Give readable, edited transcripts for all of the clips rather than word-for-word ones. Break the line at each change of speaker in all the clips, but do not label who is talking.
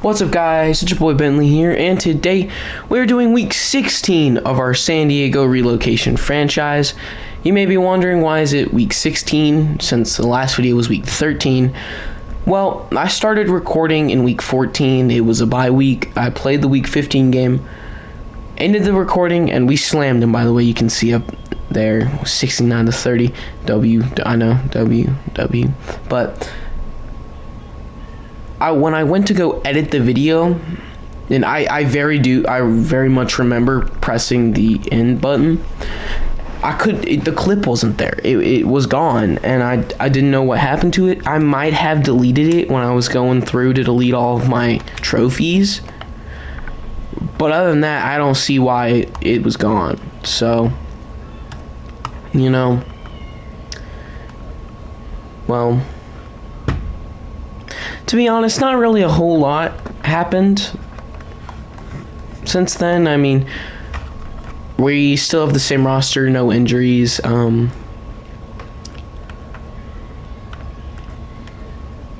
What's up, guys? It's your boy Bentley here, and today we're doing week 16 of our San Diego relocation franchise. You may be wondering, why is it week 16 since the last video was week 13? Well, I started recording in week 14. It was a bye week. I played the week 15 game, ended the recording, and we slammed him. By the way, you can see up there 69-30. I know, W. But when I went to go edit the video, and I very much remember pressing the end button. The clip wasn't there. It was gone, and I didn't know what happened to it. I might have deleted it when I was going through to delete all of my trophies, but other than that, I don't see why it was gone. So, well, to be honest, not really a whole lot happened since then. I mean, we still have the same roster, no injuries.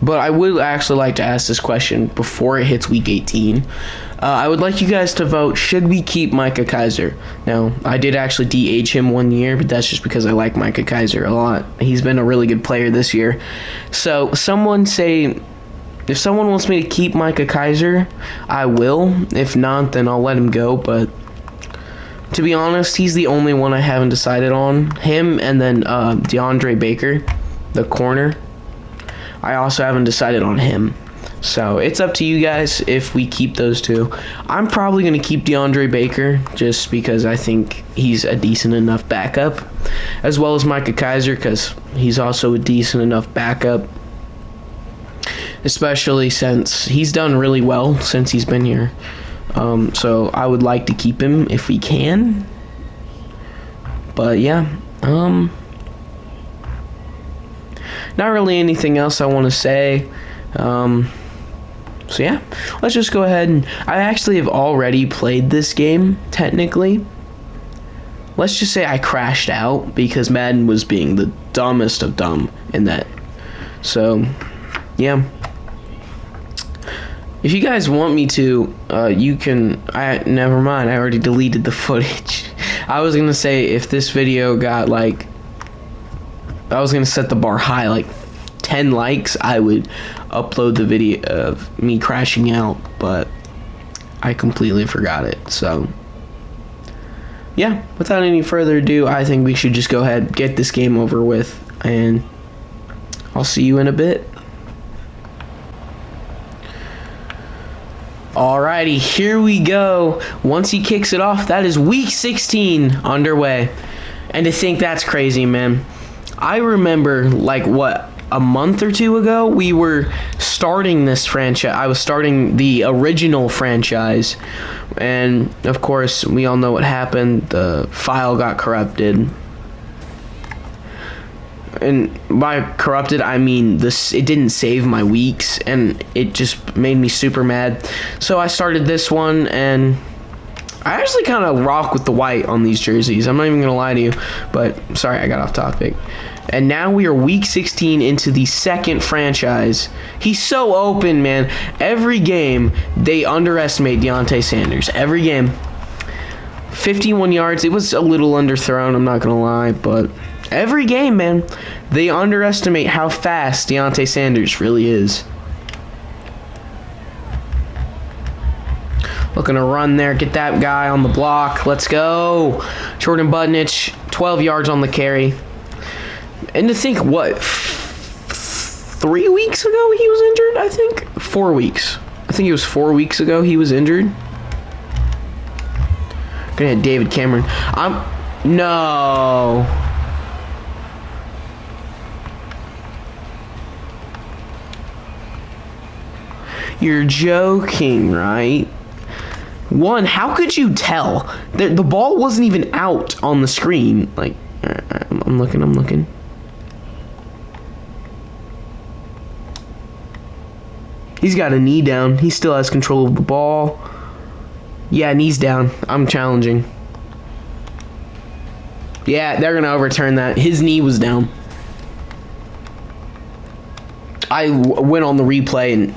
But I would actually like to ask this question before it hits week 18. I would like you guys to vote, should we keep Micah Kaiser? Now, I did actually DH him 1 year, but that's just because I like Micah Kaiser a lot. He's been a really good player this year. So, if someone wants me to keep Micah Kaiser, I will. If not, then I'll let him go. But to be honest, he's the only one I haven't decided on. Him and then DeAndre Baker, the corner. I also haven't decided on him. So it's up to you guys if we keep those two. I'm probably going to keep DeAndre Baker just because I think he's a decent enough backup, as well as Micah Kaiser because he's also a decent enough backup, especially since he's done really well since he's been here. So I would like to keep him if we can. But yeah, not really anything else I want to say. So yeah, let's just go ahead and I actually have already played this game, technically. Let's just say I crashed out because Madden was being the dumbest of dumb in that. So, yeah. If you guys want me to, you can. Never mind, I already deleted the footage. I was gonna say if this video got I was gonna set the bar high, like 10 likes, I would upload the video of me crashing out, but I completely forgot it. So, yeah, without any further ado, I think we should just go ahead and get this game over with, and I'll see you in a bit. Alrighty, here we go. Once he kicks it off, that is week 16 underway. And to think that's crazy, man. I remember, a month or two ago, we were starting this franchise. I was starting the original franchise. And, of course, we all know what happened. The file got corrupted. And by corrupted, I mean it didn't save my weeks, and it just made me super mad. So I started this one, and I actually kind of rock with the white on these jerseys. I'm not even gonna lie to you, but sorry, I got off topic. And now we are week 16 into the second franchise. He's so open, man. Every game they underestimate Deontay Sanders. Every game. 51 yards. It was a little underthrown, I'm not gonna lie, but every game, man, they underestimate how fast Deontay Sanders really is. Looking to run there, get that guy on the block. Let's go. Jordan Budnich, 12 yards on the carry. And to think, 3 weeks ago he was injured, I think? 4 weeks. I think it was 4 weeks ago he was injured. Gonna hit David Cameron. No. You're joking, right? One, how could you tell? The ball wasn't even out on the screen. I'm looking. He's got a knee down. He still has control of the ball. Yeah, knees down. I'm challenging. Yeah, they're going to overturn that. His knee was down. went on the replay, and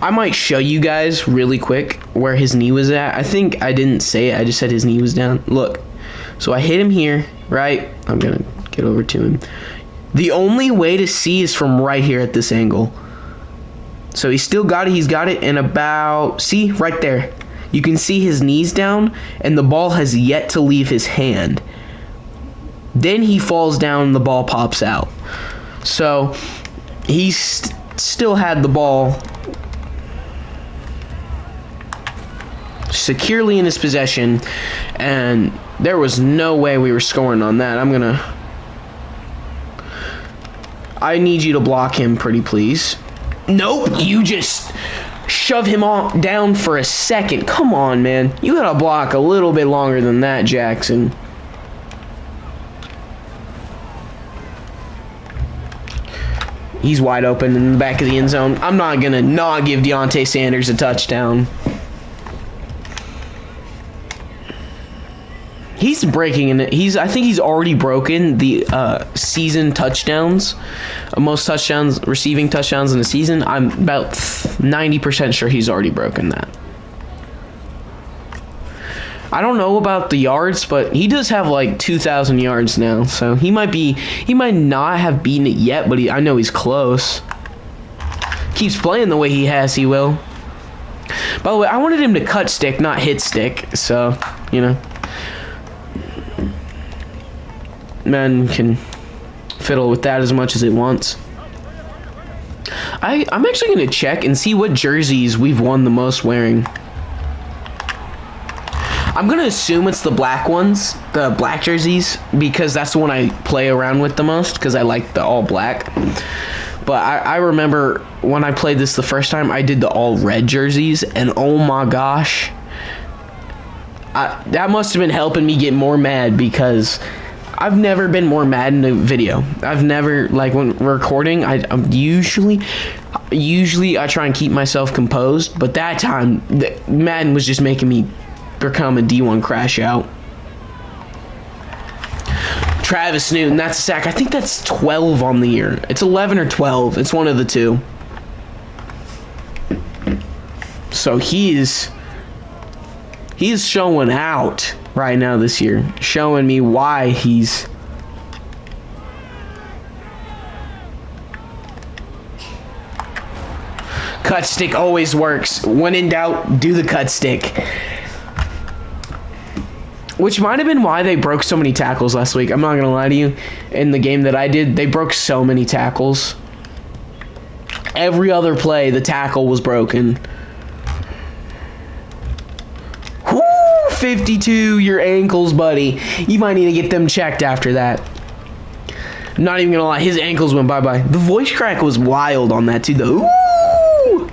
I might show you guys really quick where his knee was at. I think I didn't say it. I just said his knee was down. Look. So I hit him here, right? I'm going to get over to him. The only way to see is from right here at this angle. So he's still got it. He's got it in about, see, right there. You can see his knees down, and the ball has yet to leave his hand. Then he falls down, and the ball pops out. So he's still had the ball securely in his possession, and there was no way we were scoring on that. I need you to block him, pretty please. Nope, you just shove him down for a second. Come on, man. You gotta block a little bit longer than that, Jackson. He's wide open in the back of the end zone. I'm not gonna not give Deontay Sanders a touchdown. He's breaking in. I think he's already broken the season touchdowns, most touchdowns, receiving touchdowns in the season. I'm about 90% sure he's already broken that. I don't know about the yards, but he does have like 2,000 yards now, so he might not have beaten it yet, but I know he's close. Keeps playing the way he has, he will. By the way, I wanted him to cut stick, not hit stick, so you know. Man can fiddle with that as much as it wants. I'm actually going to check and see what jerseys we've won the most wearing. I'm going to assume it's the black ones, the black jerseys, because that's the one I play around with the most, because I like the all black. But I remember when I played this the first time, I did the all red jerseys, and oh my gosh. That must have been helping me get more mad, because I've never been more mad in a video. I've never, like, when recording, I'm usually I try and keep myself composed, but that time Madden was just making me become a D1 crash out. Travis Newton, that's a sack. I think that's 12 on the year. It's 11 or 12. It's one of the two. So he's showing out right now this year, showing me why he's cut stick always works. When in doubt, do the cut stick. Which might have been why they broke so many tackles last week. I'm not gonna lie to you. In the game that I did, they broke so many tackles. Every other play, the tackle was broken. 52, your ankles, buddy. You might need to get them checked after that. Not even gonna lie, his ankles went bye-bye. The voice crack was wild on that too, though. Ooh!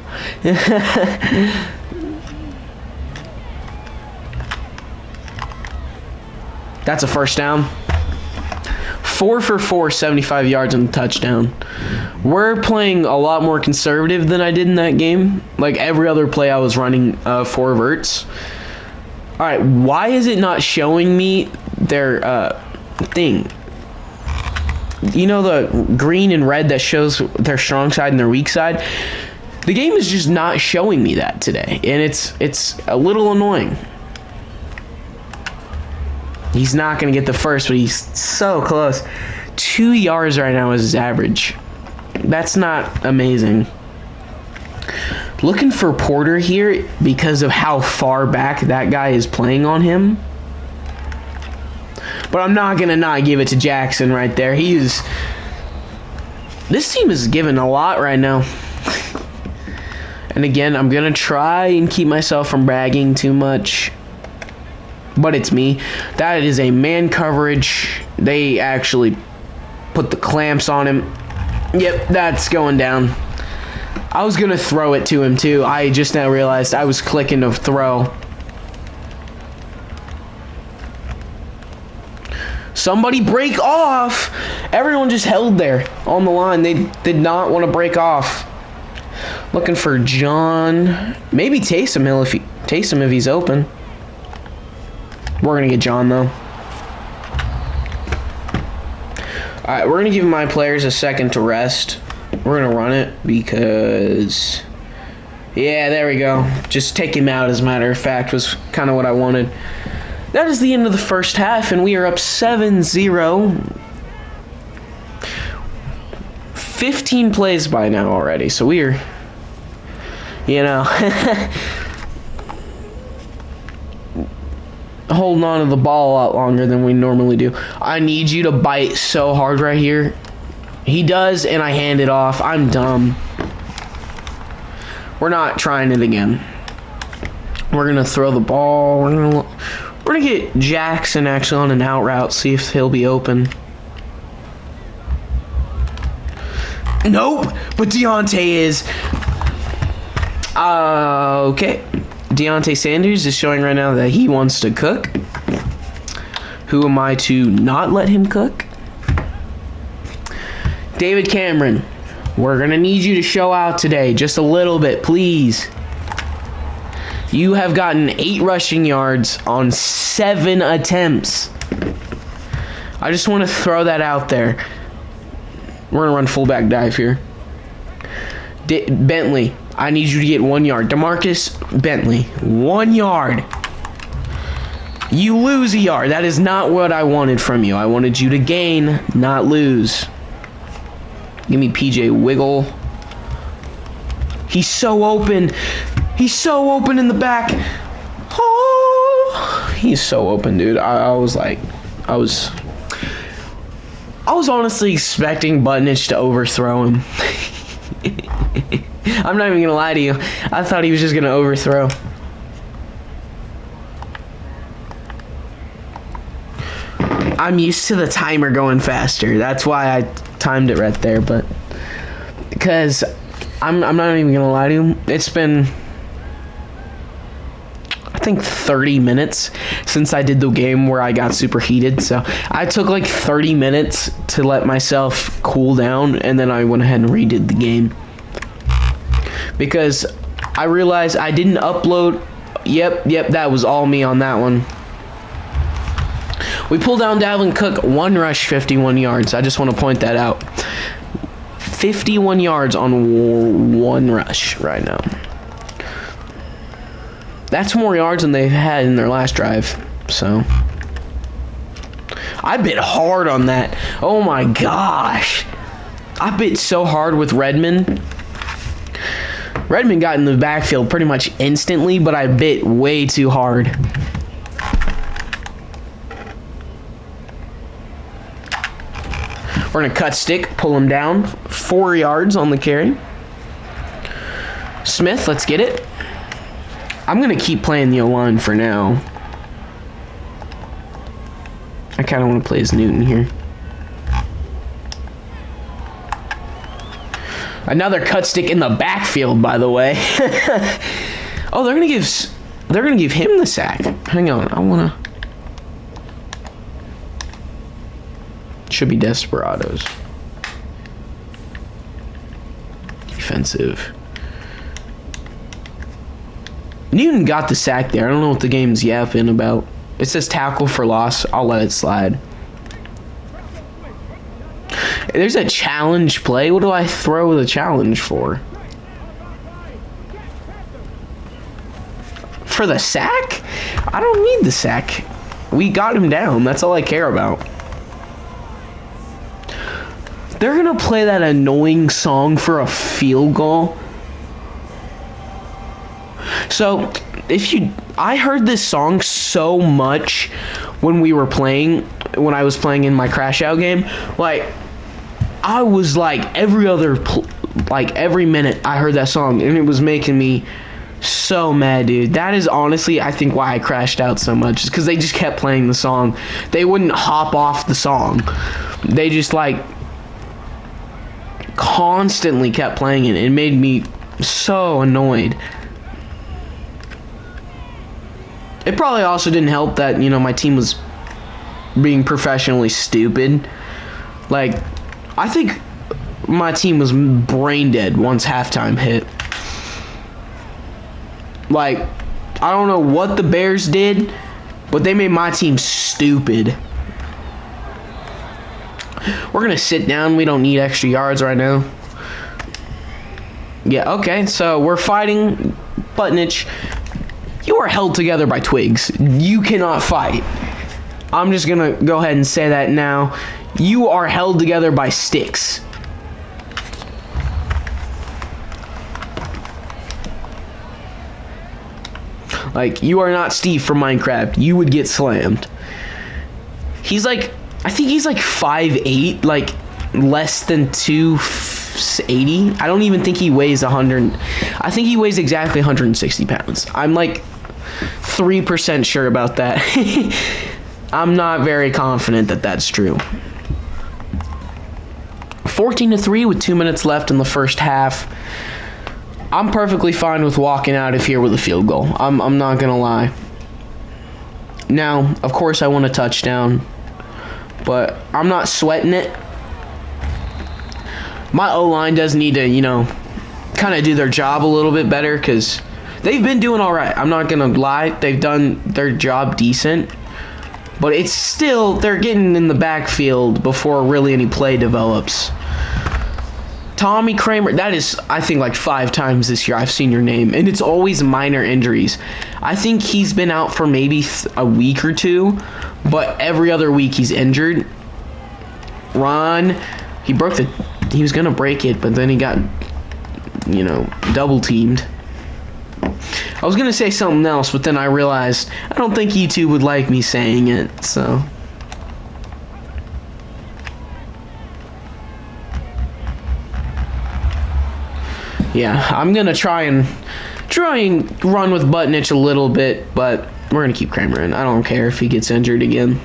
That's a first down. 4 for 4, 75 yards and a touchdown. We're playing a lot more conservative than I did in that game. Like every other play I was running 4 verts. Alright, why is it not showing me their thing? You know the green and red that shows their strong side and their weak side? The game is just not showing me that today, and it's a little annoying. He's not going to get the first, but he's so close. 2 yards right now is his average. That's not amazing. Looking for Porter here because of how far back that guy is playing on him. But I'm not going to not give it to Jackson right there. This team is giving a lot right now. And again, I'm going to try and keep myself from bragging too much. But it's me. That is a man coverage. They actually put the clamps on him. Yep, that's going down. I was going to throw it to him, too. I just now realized I was clicking to throw. Somebody break off. Everyone just held there on the line. They did not want to break off. Looking for John. Maybe Taysom if he's open. We're going to get John, though. Alright, we're going to give my players a second to rest. We're gonna run it because, yeah, there we go. Just take him out, as a matter of fact, was kind of what I wanted. That is the end of the first half, and we are up 7-0. 15 plays by now already, so we're, you know, holding on to the ball a lot longer than we normally do. I need you to bite so hard right here. He does, and I hand it off. I'm dumb. We're not trying it again. We're gonna throw the ball. We're gonna get Jackson actually on an out route, see if he'll be open. Nope, but Deontay is. Okay. Deontay Sanders is showing right now that he wants to cook. Who am I to not let him cook? David Cameron, we're going to need you to show out today. Just a little bit, please. You have gotten 8 rushing yards on 7 attempts. I just want to throw that out there. We're going to run fullback dive here. Bentley, I need you to get 1 yard. DeMarcus Bentley, 1 yard. You lose a yard. That is not what I wanted from you. I wanted you to gain, not lose. Give me PJ Wiggle. He's so open. He's so open in the back. Oh, he's so open, dude. I was honestly expecting Buttonich to overthrow him. I'm not even gonna lie to you. I thought he was just gonna overthrow. I'm used to the timer going faster. That's why I timed it right there. But because I'm not even gonna lie to you. It's been, I think, 30 minutes since I did the game where I got super heated. So I took like 30 minutes to let myself cool down, and then I went ahead and redid the game. Because I realized I didn't upload. Yep, that was all me on that one. We pulled down Dalvin Cook, 1 rush, 51 yards. I just want to point that out. 51 yards on 1 rush right now. That's more yards than they've had in their last drive. So I bit hard on that. Oh my gosh. I bit so hard with Redmond. Redmond got in the backfield pretty much instantly, but I bit way too hard. We're going to cut stick, pull him down. 4 yards on the carry. Smith, let's get it. I'm going to keep playing the O-line for now. I kind of want to play as Newton here. Another cut stick in the backfield, by the way. Oh, they're gonna give him the sack. Hang on, I wanna. Should be Desperados. Defensive. Newton got the sack there. I don't know what the game's yapping about. It says tackle for loss. I'll let it slide. There's a challenge play. What do I throw the challenge for? For the sack? I don't need the sack. We got him down. That's all I care about. They're going to play that annoying song for a field goal. So, I heard this song so much when I was playing in my Crash Out game. Like, I was like every minute I heard that song, and it was making me so mad, dude. That is honestly, I think, why I crashed out so much, is because they just kept playing the song. They wouldn't hop off the song. They just like constantly kept playing it. It made me so annoyed. It probably also didn't help that, you know, my team was being professionally stupid. Like, I think my team was brain dead once halftime hit. Like, I don't know what the Bears did, but they made my team stupid. We're going to sit down. We don't need extra yards right now. Yeah, okay, so we're fighting Buttnich. You are held together by twigs. You cannot fight. I'm just gonna go ahead and say that now. You are held together by sticks. Like, you are not Steve from Minecraft. You would get slammed. He's like, I think he's like 5'8", like less than 280. I don't even think he weighs 100. I think he weighs exactly 160 pounds. I'm like 3% sure about that. I'm not very confident that that's true. 14-3 with 2 minutes left in the first half. I'm perfectly fine with walking out of here with a field goal. I'm not gonna lie. Now, of course, I want a touchdown, but I'm not sweating it. My O-line does need to, kind of do their job a little bit better, because they've been doing all right. I'm not gonna lie. They've done their job decent, but it's still, they're getting in the backfield before really any play develops. Tommy Kramer, that is, I think, like 5 times this year I've seen your name, and it's always minor injuries. I think he's been out for maybe a week or 2, but every other week he's injured. Ron, he was gonna break it, but then he got, double teamed. I was gonna say something else, but then I realized I don't think YouTube would like me saying it, so. Yeah, I'm gonna try and run with Buttnich a little bit, but we're gonna keep Kramer in. I don't care if he gets injured again.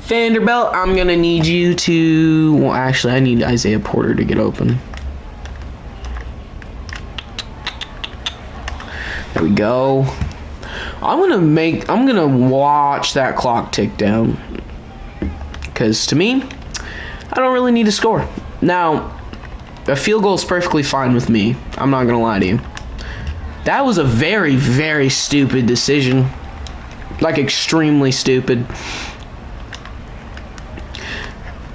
Vanderbilt, I'm gonna need you to. Well, actually, I need Isaiah Porter to get open. There we go. I'm gonna watch that clock tick down, because to me, I don't really need to score now. A field goal is perfectly fine with me. I'm not gonna lie to you. That was a very, very stupid decision. Like, extremely stupid.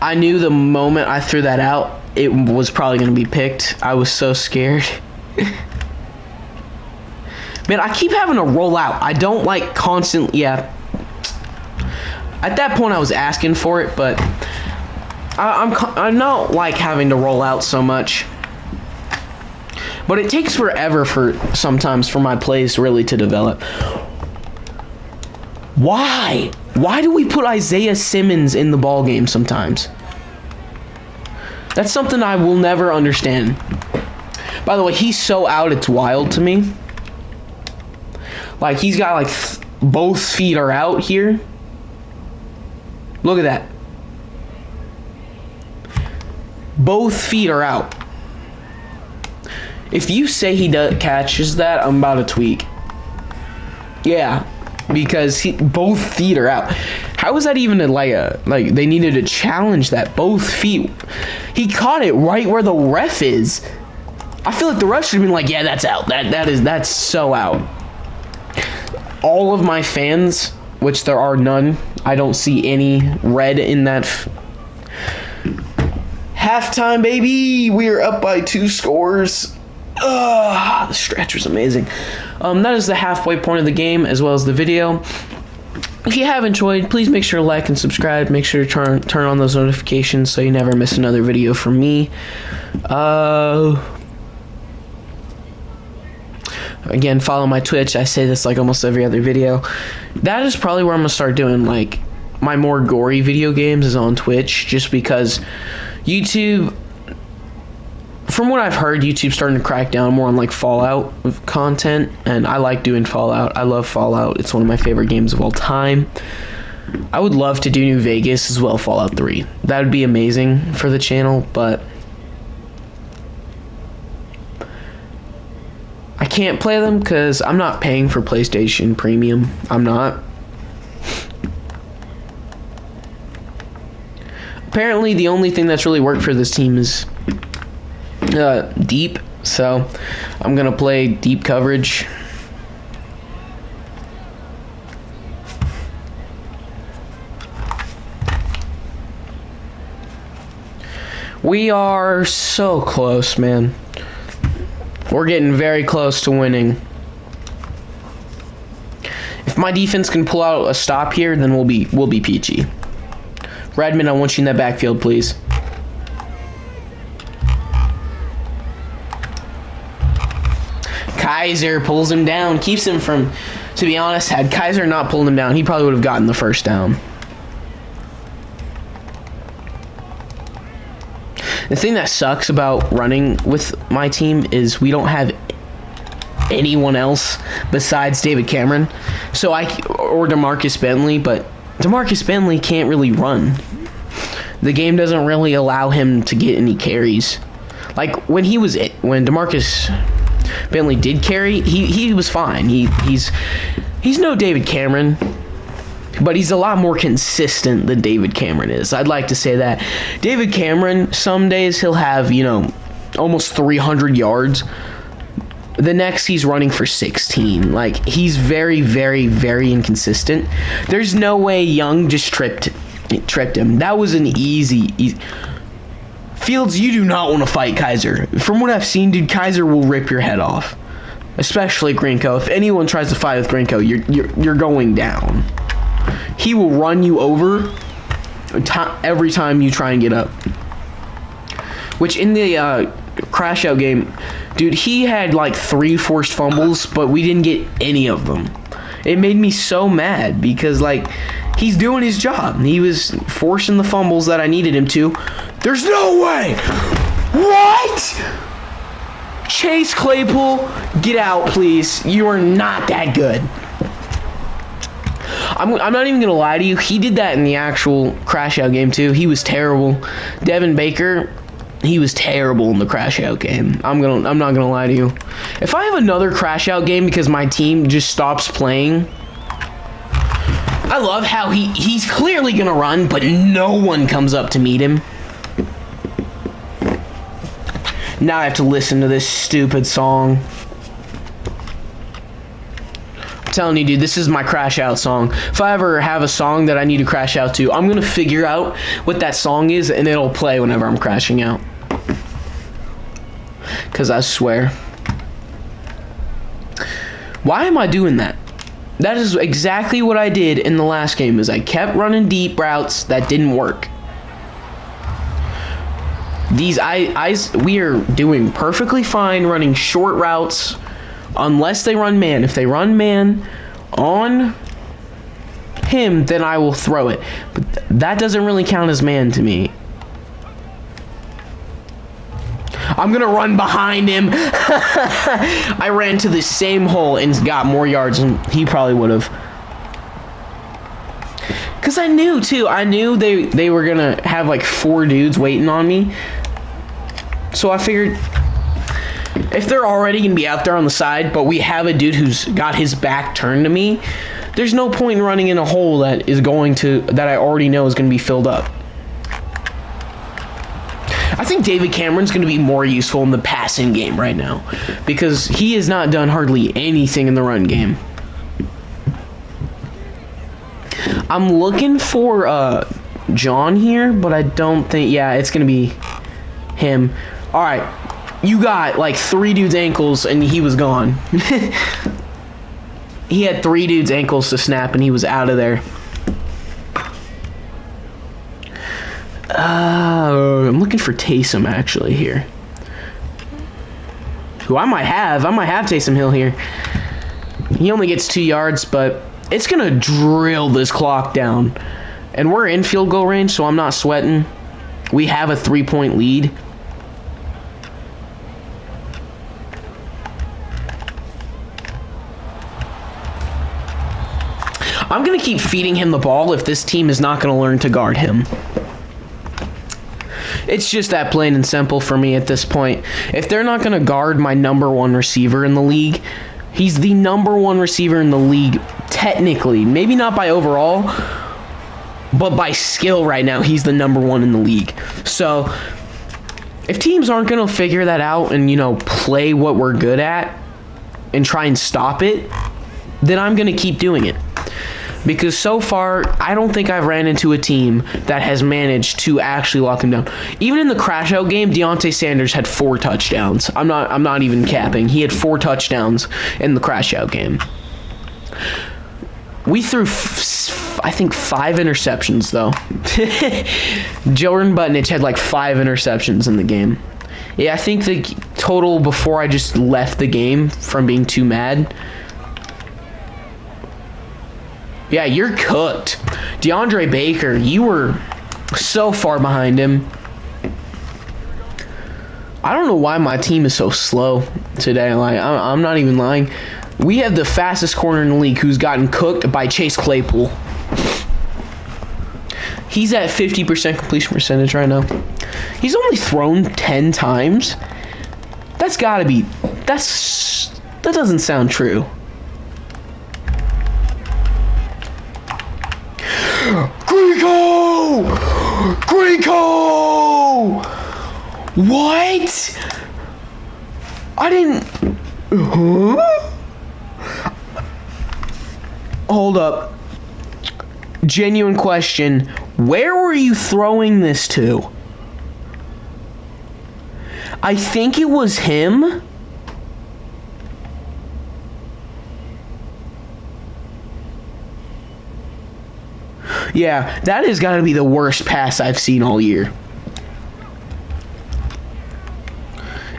I knew the moment I threw that out, it was probably gonna be picked. I was so scared. Man, I keep having to roll out. I don't like constant. Yeah. At that point, I was asking for it, but I'm not like having to roll out so much, but it takes forever sometimes for my plays really to develop. Why do we put Isaiah Simmons in the ball game sometimes? That's something I will never understand. By the way, he's so out, it's wild to me. Like, he's got like both feet are out here. Look at that. Both feet are out. If you say he catches that, I'm about to tweak. Yeah, because both feet are out. How is that even like they needed to challenge that? Both feet. He caught it right where the ref is. I feel like the ref should have been like, yeah, that's out. That's so out. All of my fans, which there are none, I don't see any red in that. Halftime, baby! We are up by 2 scores. The stretch was amazing. That is the halfway point of the game, as well as the video. If you have enjoyed, please make sure to like and subscribe. Make sure to turn on those notifications so you never miss another video from me. Again, follow my Twitch. I say this like almost every other video. That is probably where I'm gonna start doing like my more gory video games is on Twitch, just because YouTube, from what I've heard, YouTube's starting to crack down more on like Fallout content, and I like doing Fallout. I love Fallout. It's one of my favorite games of all time. I would love to do New Vegas as well, Fallout 3. That would be amazing for the channel, but I can't play them because I'm not paying for PlayStation Premium. I'm not. Apparently, the only thing that's really worked for this team is deep, so I'm gonna play deep coverage. We are so close, man. We're getting very close to winning. If my defense can pull out a stop here, then we'll be peachy. Redmond, I want you in that backfield, please. Kaiser pulls him down, keeps him from, to be honest, had Kaiser not pulled him down, he probably would have gotten the first down. The thing that sucks about running with my team is we don't have anyone else besides David Cameron. So or DeMarcus Bentley, but DeMarcus Bentley can't really run. The game doesn't really allow him to get any carries. Like when DeMarcus Bentley did carry, he was fine. He's no David Cameron, but he's a lot more consistent than David Cameron is. I'd like to say that. David Cameron, some days he'll have, almost 300 yards. The next he's running for 16. Like, he's very, very, very inconsistent. There's no way Young just tripped him. That was an easy. Fields, you do not want to fight Kaiser. From what I've seen, dude, Kaiser will rip your head off. Especially Grinko. If anyone tries to fight with Grinko, you're going down. He will run you over every time you try and get up. Which in the crash out game, dude, he had like 3 forced fumbles, but we didn't get any of them. It made me so mad because, like, he's doing his job. He was forcing the fumbles that I needed him to. There's no way! What? Chase Claypool, get out, please. You are not that good. I'm not even gonna lie to you. He did that in the actual crash out game too. He was terrible. Devin Baker, he was terrible in the crash out game. I'm not gonna lie to you. If I have another crash out game because my team just stops playing, I love how he's clearly gonna run, but no one comes up to meet him. Now I have to listen to this stupid song. I'm telling you, dude, this is my crash out song. If I ever have a song that I need to crash out to, I'm gonna figure out what that song is and it'll play whenever I'm crashing out. Cause I swear. Why am I doing that? That is exactly what I did in the last game, is I kept running deep routes that didn't work. We are doing perfectly fine running short routes unless they run man. If they run man on him, then I will throw it. But that doesn't really count as man to me. I'm gonna run behind him. I ran to the same hole and got more yards than he probably would have. Cause I knew they were gonna have like 4 dudes waiting on me. So I figured if they're already gonna be out there on the side, but we have a dude who's got his back turned to me, there's no point in running in a hole that I already know is gonna be filled up. I think David Cameron's going to be more useful in the passing game right now because he has not done hardly anything in the run game. I'm looking for John here, but I don't think, yeah, it's going to be him. All right, you got like 3 dudes' ankles and he was gone. He had 3 dudes' ankles to snap and he was out of there. I'm looking for Taysom actually here. Who I might have Taysom Hill here. He only gets 2 yards, but it's gonna drill this clock down. And we're in field goal range, so I'm not sweating. We have a 3-point lead. I'm gonna keep feeding him the ball if this team is not gonna learn to guard him. It's just that plain and simple for me at this point. If they're not going to guard my #1 receiver in the league, he's the #1 receiver in the league technically. Maybe not by overall, but by skill right now, he's the #1 in the league. So if teams aren't going to figure that out and, play what we're good at and try and stop it, then I'm going to keep doing it. Because so far, I don't think I've ran into a team that has managed to actually lock him down. Even in the crash out game, Deontay Sanders had 4 touchdowns. I'm not even capping. He had 4 touchdowns in the crash out game. We threw, I think, 5 interceptions, though. Jordan Butnich had like 5 interceptions in the game. Yeah, I think the total before I just left the game from being too mad. Yeah, you're cooked. DeAndre Baker, you were so far behind him. I don't know why my team is so slow today. Like, I'm not even lying. We have the fastest corner in the league who's gotten cooked by Chase Claypool. He's at 50% completion percentage right now. He's only thrown 10 times. That's gotta be... that doesn't sound true. Greco! What? I didn't... Hold up. Genuine question. Where were you throwing this to? I think it was him. Yeah, that has got to be the worst pass I've seen all year.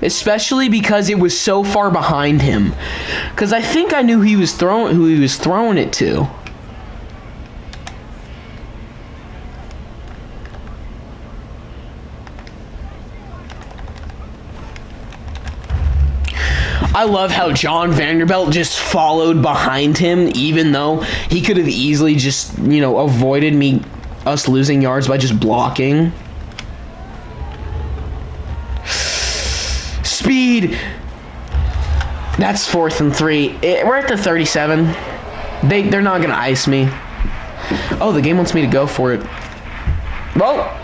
Especially because it was so far behind him. Because I think I knew who he was throwing it to. I love how John Vanderbilt just followed behind him, even though he could have easily just, avoided us losing yards by just blocking. Speed. That's 4th and 3. We're at the 37. They're not gonna ice me. Oh, the game wants me to go for it. Well,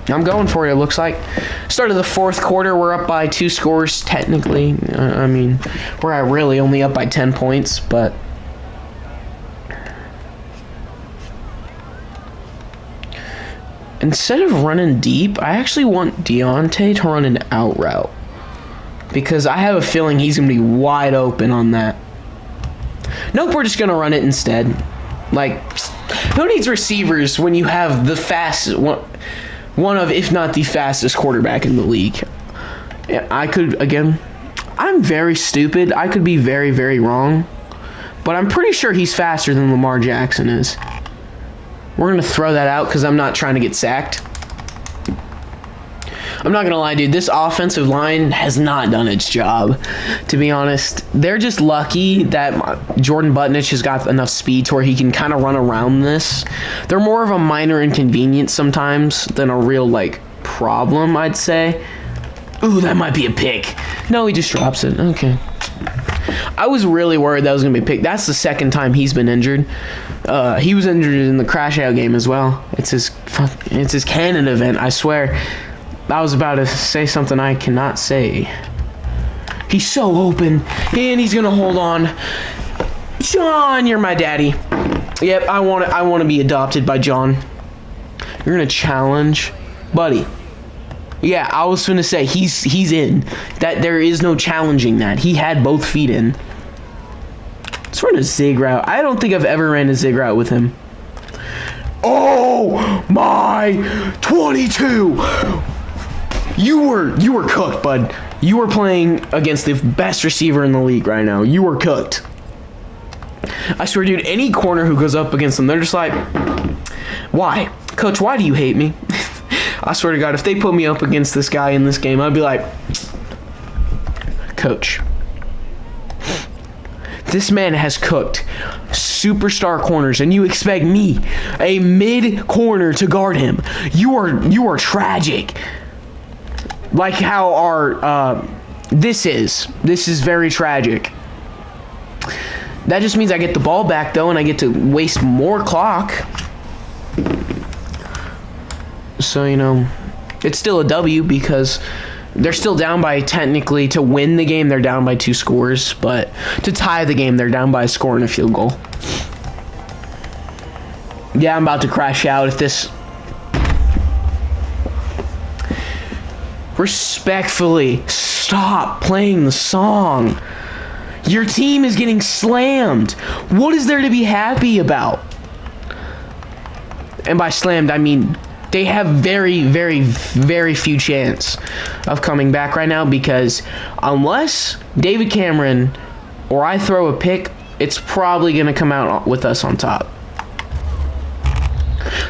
I'm going for it, it looks like. Start of the 4th quarter, we're up by 2 scores, technically. I mean, we're really only up by 10 points, but... Instead of running deep, I actually want Deontay to run an out route. Because I have a feeling he's going to be wide open on that. Nope, we're just going to run it instead. Like, who needs receivers when you have the fastest... One of, if not the fastest quarterback in the league. I could, again, I'm very stupid. I could be very, very wrong. But I'm pretty sure he's faster than Lamar Jackson is. We're going to throw that out because I'm not trying to get sacked. I'm not going to lie, dude. This offensive line has not done its job, to be honest. They're just lucky that Jordan Butnich has got enough speed to where he can kind of run around this. They're more of a minor inconvenience sometimes than a real, problem, I'd say. Ooh, that might be a pick. No, he just drops it. Okay. I was really worried that was going to be a pick. That's the 2nd time he's been injured. He was injured in the crash out game as well. It's his Canada event, I swear. I was about to say something I cannot say. He's so open, and he's gonna hold on. John, you're my daddy. Yep, I want to be adopted by John. You're gonna challenge, buddy. Yeah, I was gonna say he's in. That there is no challenging that. He had both feet in. Let's run a zig route. I don't think I've ever ran a zig route with him. Oh my 22. You were cooked, bud. You were playing against the best receiver in the league right now. You were cooked. I swear, dude, any corner who goes up against them, they're just like, why? Coach, why do you hate me? I swear to God, if they put me up against this guy in this game, I'd be like, Coach, this man has cooked superstar corners, and you expect me, a mid corner, to guard him. You are tragic. Like how our this is very tragic. That just means I get the ball back though, and I get to waste more clock. So it's still a W because They're still down by, technically, to win the game, they're down by 2 scores. But to tie the game, they're down by a score and a field goal. Yeah, I'm about to crash out if this... Respectfully, stop playing the song. Your team is getting slammed. What is there to be happy about? And by slammed, I mean they have very, very, very few chance of coming back right now, because unless David Cameron or I throw a pick, it's probably going to come out with us on top.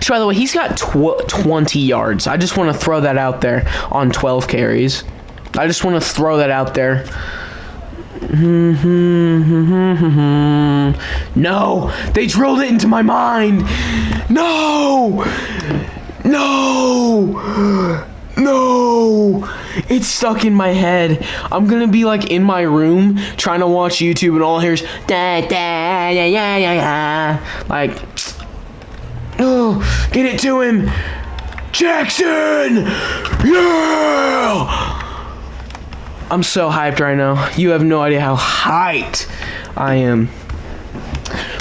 So, by the way, he's got 20 yards. I just want to throw that out there on 12 carries. I just want to throw that out there. No, they drilled it into my mind. No, no, no. It's stuck in my head. I'm gonna be like in my room trying to watch YouTube, and all I hear is da da ya ya ya ya. Like, oh, get it to him, Jackson. Yeah. I'm so hyped right now. You have no idea how hyped I am.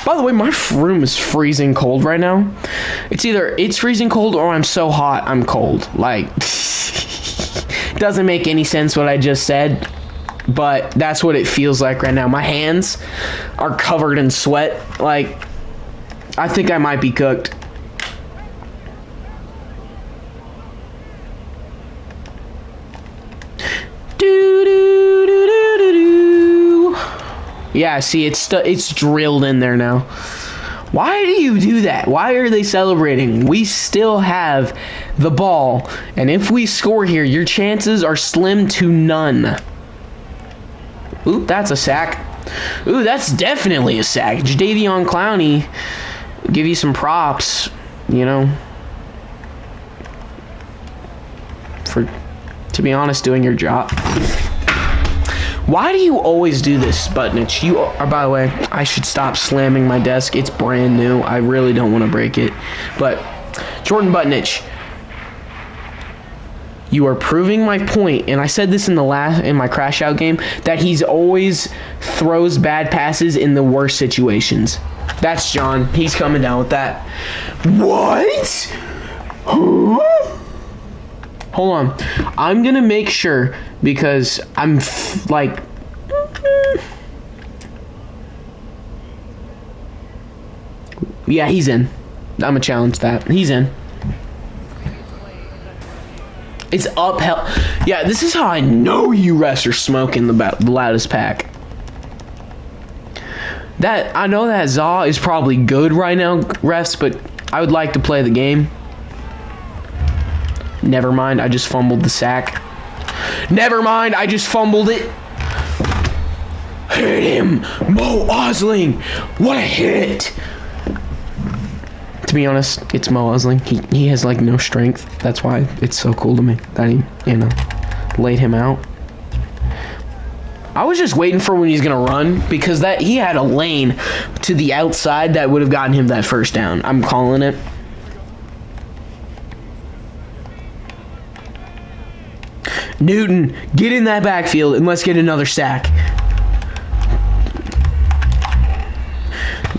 By the way, my room is freezing cold right now. It's either it's freezing cold or I'm so hot I'm cold. Like, doesn't make any sense what I just said, but that's what it feels like right now. My hands are covered in sweat. Like, I think I might be cooked. Yeah, see, it's drilled in there now. Why do you do that? Why are they celebrating? We still have the ball, and if we score here, your chances are slim to none. Ooh, that's a sack. Ooh, that's definitely a sack. Jadeveon Clowney, give you some props, you know, for, to be honest, doing your job. Why do you always do this, Sputnich? You are, by the way, I should stop slamming my desk. It's brand new. I really don't want to break it. But, Jordan Butnich, you are proving my point, and I said this in my crash out game, that he's always throws bad passes in the worst situations. That's John. He's coming down with that. What? Who? Hold on. I'm going to make sure, because I'm like... Yeah, he's in. I'm going to challenge that. He's in. It's uphill. Yeah, this is how I know you refs are smoking the loudest pack. That, I know that Zaw is probably good right now, refs, but I would like to play the game. Never mind, I just fumbled the sack. Never mind, I just fumbled it. Hit him, Mo Osling. What a hit. To be honest, it's Mo Osling. He has like no strength. That's why it's so cool to me that he, you know, laid him out. I was just waiting for when he's gonna run, because that he had a lane to the outside that would have gotten him that first down. I'm calling it. Newton, get in that backfield and let's get another sack.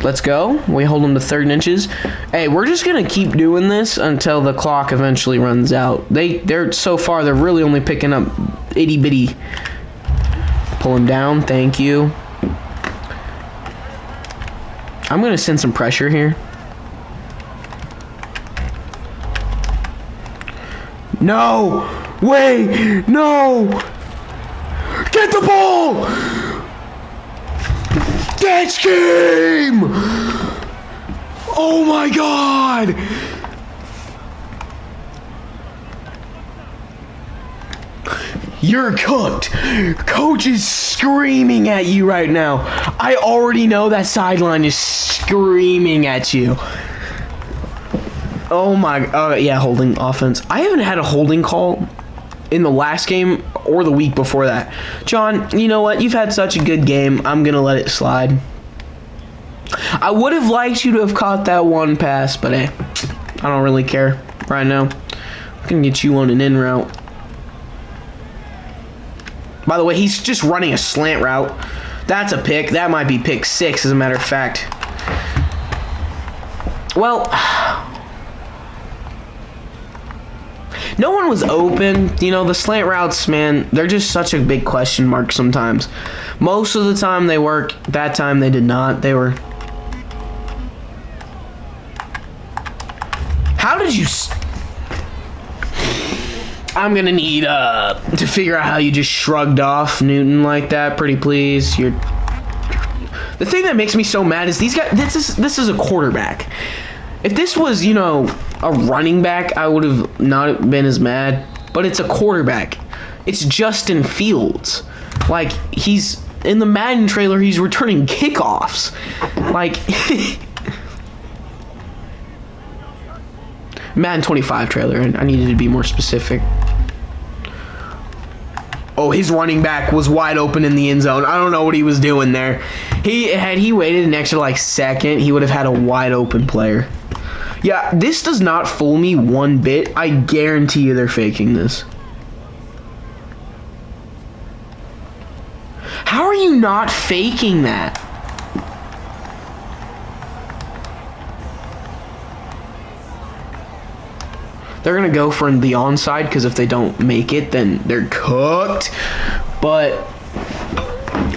Let's go. We hold them to 3rd and inches. Hey, we're just gonna keep doing this until the clock eventually runs out. They're so far they're really only picking up itty bitty. Pull him down. Thank you. I'm gonna send some pressure here. No! Wait! No! Get the ball! That's game! Oh my god! You're cooked. Coach is screaming at you right now. I already know that sideline is screaming at you. Oh my, yeah, holding offense. I haven't had a holding call in the last game or the week before that. John, you know what? You've had such a good game. I'm going to let it slide. I would have liked you to have caught that one pass, but hey, I don't really care right now. I can get you on an in route. By the way, he's just running a slant route. That's a pick. That might be pick 6, as a matter of fact. Well, no one was open. You know, the slant routes, man, they're just such a big question mark sometimes. Most of the time they work. That time they did not. They were... How did you... I'm gonna need to figure out how you just shrugged off Newton like that. Pretty please. You're... The thing that makes me so mad is these guys... This is a quarterback. If this was, you know, a running back, I would have not been as mad. But it's a quarterback. It's Justin Fields. Like, he's... In the Madden trailer, he's returning kickoffs. Like... Madden 25 trailer, and I needed to be more specific. Oh, his running back was wide open in the end zone. I don't know what he was doing there. Had he waited an extra, like, second, he would have had a wide open player. Yeah, this does not fool me one bit. I guarantee you they're faking this. How are you not faking that? They're going to go for the onside because if they don't make it, then they're cooked. But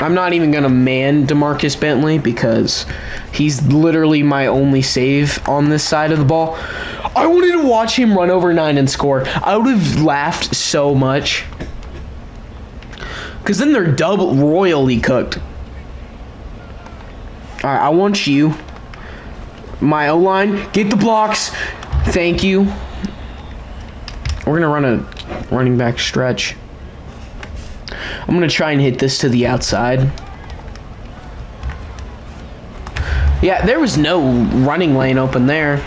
I'm not even going to man DeMarcus Bentley because he's literally my only save on this side of the ball. I wanted to watch him run over 9 and score. I would have laughed so much. Because then they're double royally cooked. Alright, I want you. My O-line, get the blocks. Thank you. We're going to run a running back stretch. I'm going to try and hit this to the outside. Yeah, there was no running lane open there.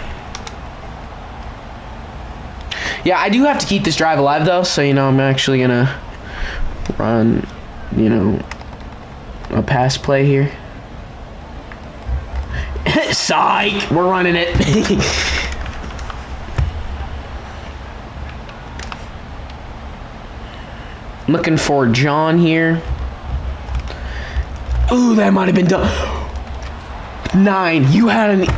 Yeah, I do have to keep this drive alive, though. So, you know, I'm actually going to run, you know, a pass play here. Psych! We're running it. Looking for John here. Ooh, that might have been done. 9. You had an...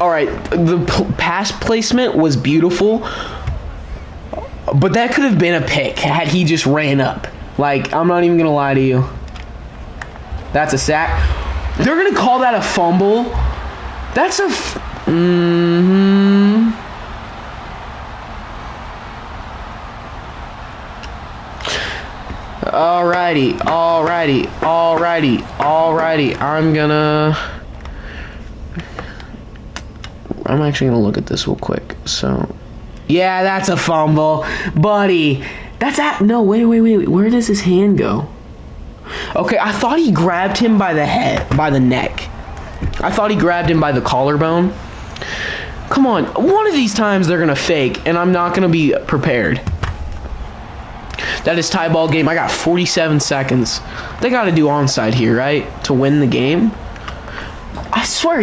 Alright, the pass placement was beautiful. But that could have been a pick had he just ran up. Like, I'm not even going to lie to you. That's a sack. They're going to call that a fumble. That's a... Alrighty. I'm actually gonna look at this real quick. So, yeah, that's a fumble, buddy. No, wait. Where does his hand go? Okay, I thought he grabbed him by the neck. I thought he grabbed him by the collarbone. Come on, one of these times they're gonna fake, and I'm not gonna be prepared. That is tie ball game. I got 47 seconds. They got to do onside here, right, to win the game. I swear,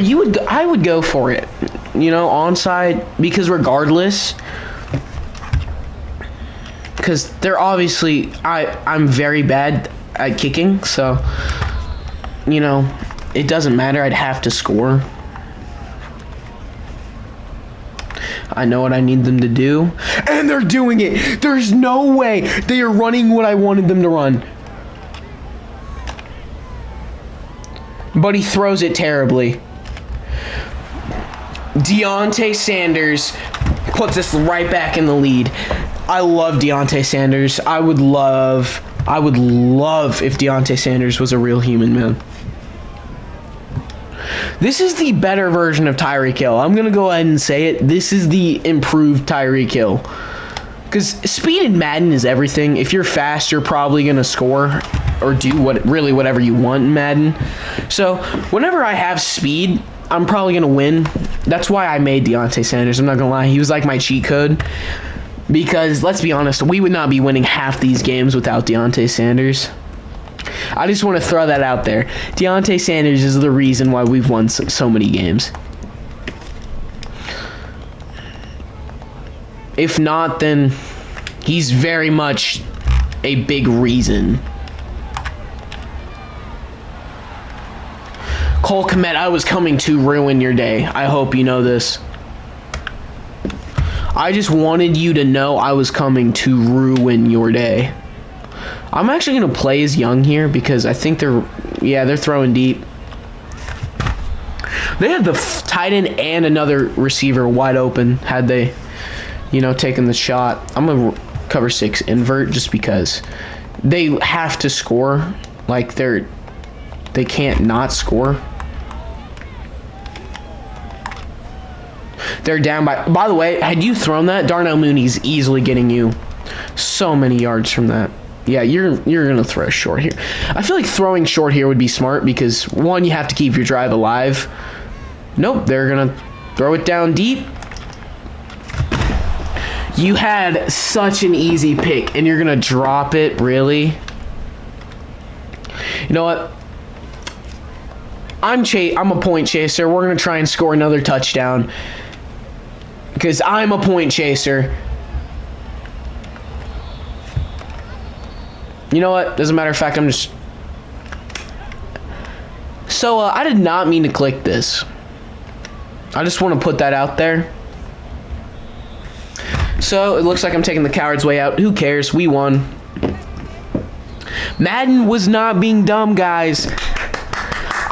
I would go for it. You know, onside, because regardless, because they're obviously I'm very bad at kicking, so you know, it doesn't matter. I'd have to score. I know what I need them to do. And they're doing it. There's no way they are running what I wanted them to run. But he throws it terribly. Deontay Sanders puts us right back in the lead. I love Deontay Sanders. I would love if Deontay Sanders was a real human, man. This is the better version of Tyreek Hill. I'm going to go ahead and say it. This is the improved Tyreek Hill. Because speed in Madden is everything. If you're fast, you're probably going to score or do whatever you want in Madden. So whenever I have speed, I'm probably going to win. That's why I made Deontay Sanders. I'm not going to lie. He was like my cheat code. Because, let's be honest, we would not be winning half these games without Deontay Sanders. I just want to throw that out there. Deontay Sanders is the reason why we've won so many games. If not, then he's very much a big reason Cole Kmet, I was coming to ruin your day. I hope you know this. I just wanted you to know I was coming to ruin your day. I'm actually going to play as Young here because I think they're throwing deep. They had the tight end and another receiver wide open had they, taken the shot. I'm going to cover 6 invert just because they have to score. Like, they can't not score. They're down by the way, had you thrown that, Darnell Mooney's easily getting you so many yards from that. Yeah, you're gonna throw short here. I feel like throwing short here would be smart because, one, you have to keep your drive alive. Nope, they're gonna throw it down deep. You had such an easy pick and you're gonna drop it, really? You know what? I'm a point chaser. We're gonna try and score another touchdown because I'm a point chaser. You know what? As a matter of fact, I'm just... So, I did not mean to click this. I just want to put that out there. So, it looks like I'm taking the coward's way out. Who cares? We won. Madden was not being dumb, guys.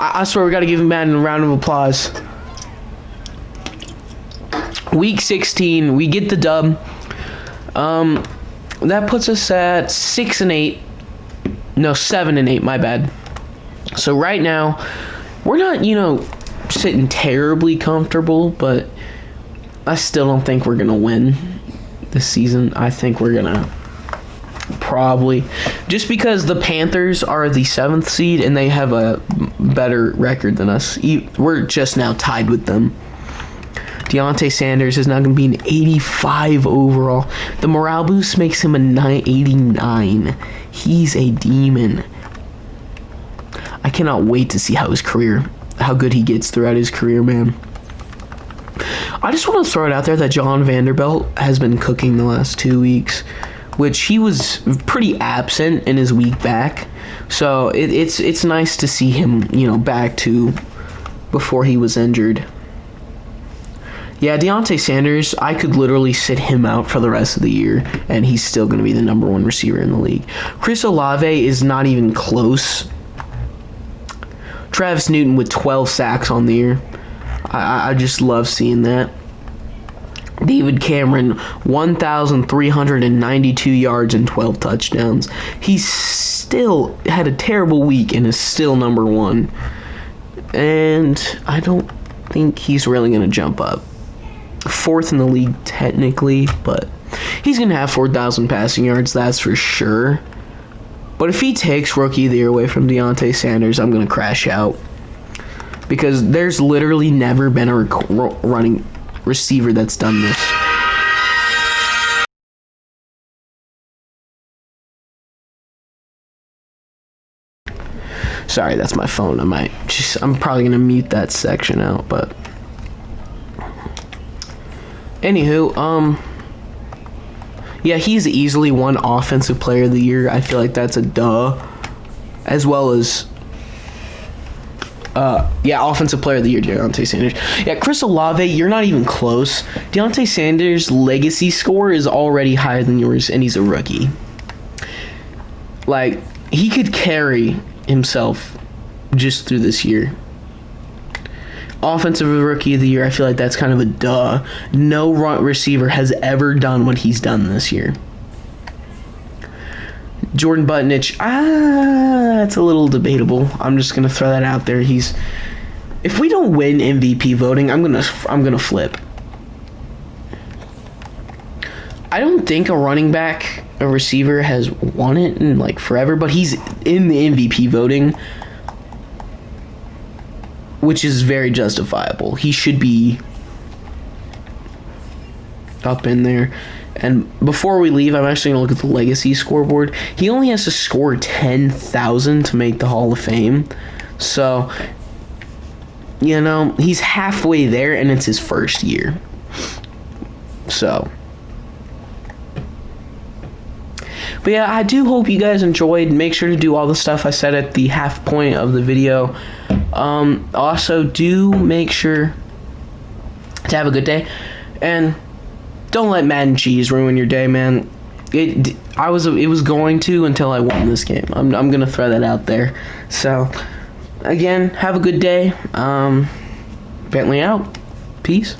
I swear we got to give Madden a round of applause. Week 16, we get the dub. That puts us at 6-8. No, 7-8, my bad. So right now, we're not, sitting terribly comfortable, but I still don't think we're going to win this season. I think we're going to probably, just because the Panthers are the 7th seed and they have a better record than us. We're just now tied with them. Deontay Sanders is now going to be an 85 overall. The morale boost makes him a 89. He's a demon. I cannot wait to see how good he gets throughout his career, man. I just want to throw it out there that John Vanderbilt has been cooking the last 2 weeks, which he was pretty absent in his week back. So it's nice to see him, back to before he was injured. Yeah, Deontay Sanders, I could literally sit him out for the rest of the year, and he's still going to be the number 1 receiver in the league. Chris Olave is not even close. Travis Newton with 12 sacks on the year. I just love seeing that. David Cameron, 1,392 yards and 12 touchdowns. He still had a terrible week and is still number 1. And I don't think he's really going to jump up. 4th in the league technically, but he's going to have 4,000 passing yards, that's for sure. But if he takes Rookie of the Year away from Deontay Sanders, I'm going to crash out. Because there's literally never been a running receiver that's done this. Sorry, that's my phone. I'm probably going to mute that section out, but... Anywho, yeah, he's easily won Offensive Player of the Year. I feel like that's a duh. As well as, Offensive Player of the Year, Deontay Sanders. Yeah, Chris Olave, you're not even close. Deontay Sanders' legacy score is already higher than yours, and he's a rookie. Like, he could carry himself just through this year. Offensive Rookie of the Year, I feel like that's kind of a duh. No receiver has ever done what he's done this year. Jordan Butnick, that's a little debatable. I'm just gonna throw that out there. If we don't win MVP voting, I'm gonna flip. I don't think a running back, a receiver, has won it in forever, but he's in the MVP voting, which is very justifiable. He should be up in there. And before we leave, I'm actually going to look at the legacy scoreboard. He only has to score 10,000 to make the Hall of Fame. So, he's halfway there, and it's his first year. So. But yeah, I do hope you guys enjoyed. Make sure to do all the stuff I said at the half point of the video. Also, do make sure to have a good day, and don't let Madden cheese ruin your day, man. It was going to until I won this game. I'm gonna throw that out there. So, again, have a good day. Bentley out. Peace.